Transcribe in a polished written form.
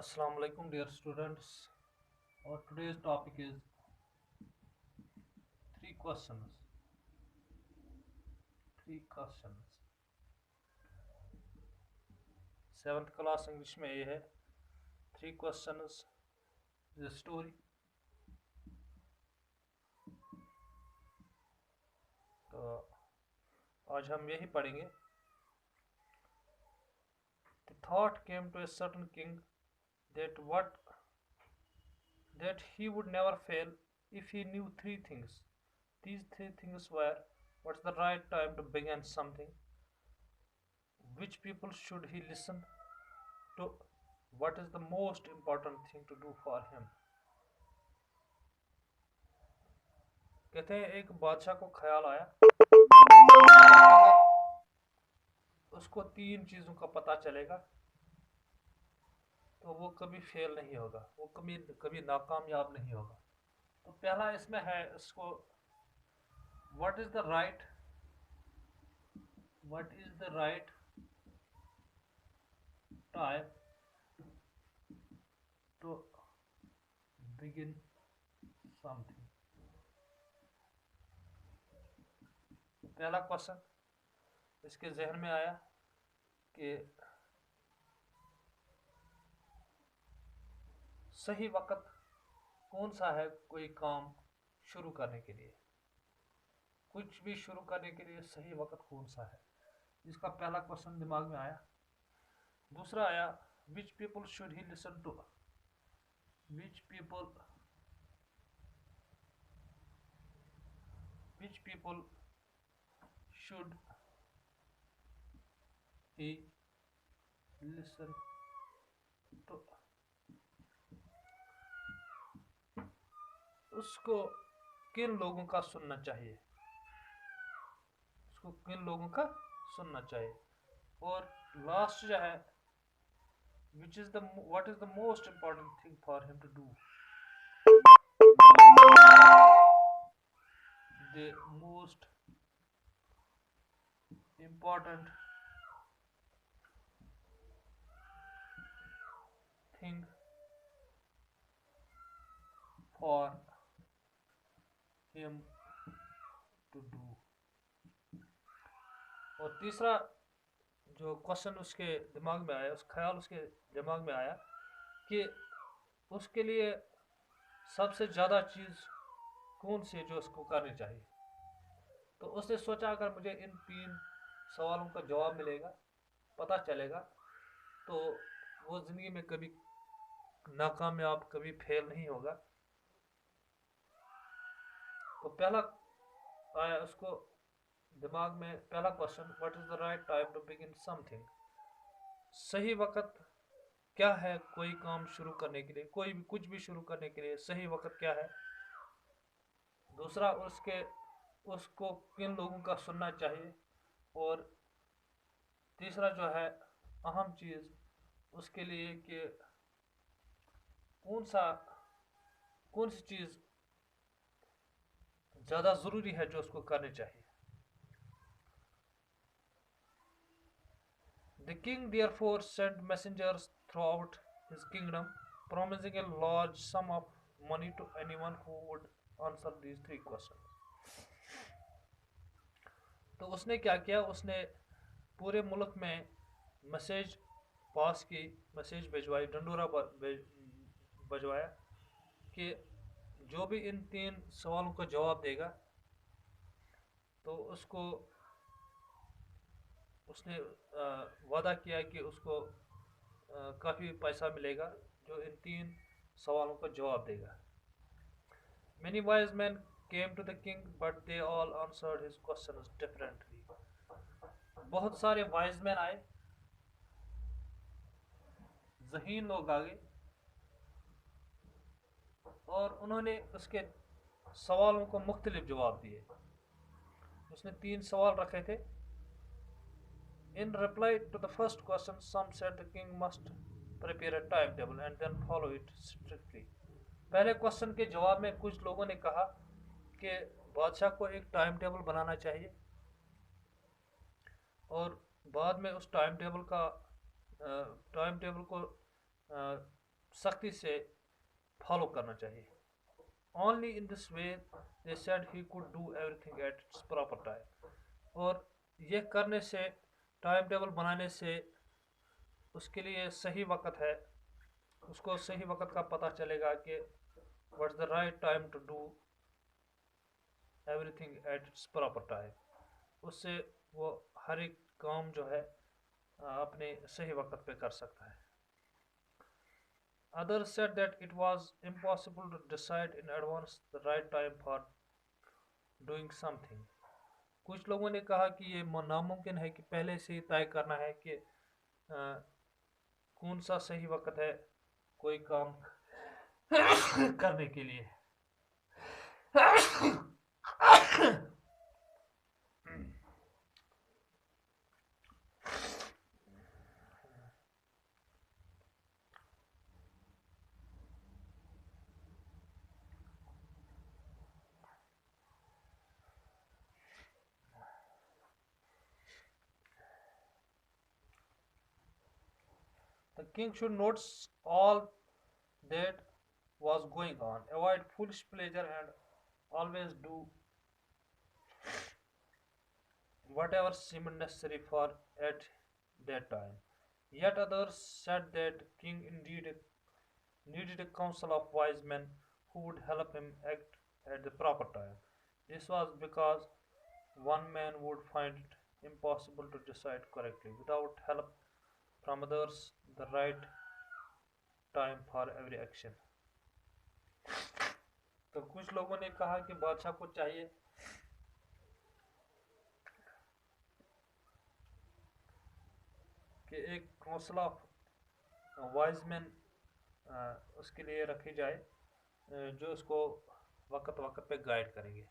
Assalamu alaikum, dear students. Our today's topic is three questions. Three questions. Seventh class English में ये है three questions is a story. तो आज हम यही पढ़ेंगे. The thought came to a certain king that he would never fail if he knew three things. These three things were: what's the right time to begin something? Which people should he listen to? What is the most important thing to do for him? कहते हैं एक बादशाह को ख्याल आया अगर उसको तीन चीज़ों का पता चलेगा तो वो कभी फेल नहीं होगा, वो कभी कभी नाकामयाब नहीं होगा. तो पहला इसमें है इसको what is the right time to begin something. पहला क्वेश्चन इसके जहन में आया कि सही वक्त कौन सा है कोई काम शुरू करने के लिए. कुछ भी शुरू करने के लिए सही वक्त कौन सा है, इसका पहला क्वेश्चन दिमाग में आया. दूसरा आया which people should he listen to. Which people should he listen to. उसको किन लोगों का सुनना चाहिए, उसको किन लोगों का सुनना चाहिए. और लास्ट जो है what is the most important thing for him to do. The most important thing for him to do. और तीसरा जो क्वेश्चन उसके दिमाग में आया, उस ख्याल उसके दिमाग में आया कि उसके लिए सबसे ज़्यादा चीज़ कौन सी है जो उसको करनी चाहिए. तो उसने सोचा अगर मुझे इन तीन सवालों का जवाब मिलेगा, पता चलेगा, तो वो ज़िंदगी में कभी नाकामयाब, कभी फेल नहीं होगा. तो पहला आया उसको दिमाग में, पहला question what is the right time to begin something. सही वक्त क्या है कोई काम शुरू करने के लिए, कोई भी कुछ भी शुरू करने के लिए सही वक्त क्या है. दूसरा उसको किन लोगों का सुनना चाहिए. और तीसरा जो है अहम चीज़ उसके लिए कि कौन सी चीज़ ज़्यादा ज़रूरी है जो उसको करनी चाहिए. The king therefore sent messengers throughout his kingdom, promising a large sum of money to anyone who would answer these three questions. तो उसने क्या किया, उसने पूरे मुल्क में मैसेज पास की, मैसेज भिजवाई, डंडोरा बजवाया कि जो भी इन तीन सवालों का जवाब देगा तो उसने वादा किया कि उसको काफ़ी पैसा मिलेगा जो इन तीन सवालों का जवाब देगा. Many wise men came to the king, but they all answered his questions differently. बहुत सारे वाइज मैन आए, ज़हीन लोग आ गए, और उन्होंने उसके सवालों को मुख्तलिफ जवाब दिए. उसने तीन सवाल रखे थे. In reply to the first question, some said the king must prepare a timetable and then follow it strictly. पहले क्वेश्चन के जवाब में कुछ लोगों ने कहा कि बादशाह को एक टाइम टेबल बनाना चाहिए और बाद में उस टाइम टेबल को सख्ती से फॉलो करना चाहिए. Only in this way they said he could do everything at its proper time. और ये करने से, टाइम टेबल बनाने से उसके लिए सही वक्त है, उसको सही वक्त का पता चलेगा कि what's the right time to do everything at its proper time. उससे वो हर एक काम जो है अपने सही वक्त पे कर सकता है. Others said that it was impossible to decide in advance the right time for doing something. कुछ लोगों ने कहा कि ये नामुमकिन है कि पहले से ही तय करना है कि कौन सा सही वक्त है कोई काम करने के लिए. The king should notice all that was going on, avoid foolish pleasure, and always do whatever seemed necessary for at that time. Yet others said that king indeed needed a council of wise men who would help him act at the proper time. This was because one man would find it impossible to decide correctly without help from others the right time for every action. तो कुछ लोगों ने कहा कि बादशाह को चाहिए कि एक काउंसिल ऑफ वाइज मैन उसके लिए रखी जाए जो उसको वक्त वक्त पे गाइड करेंगे.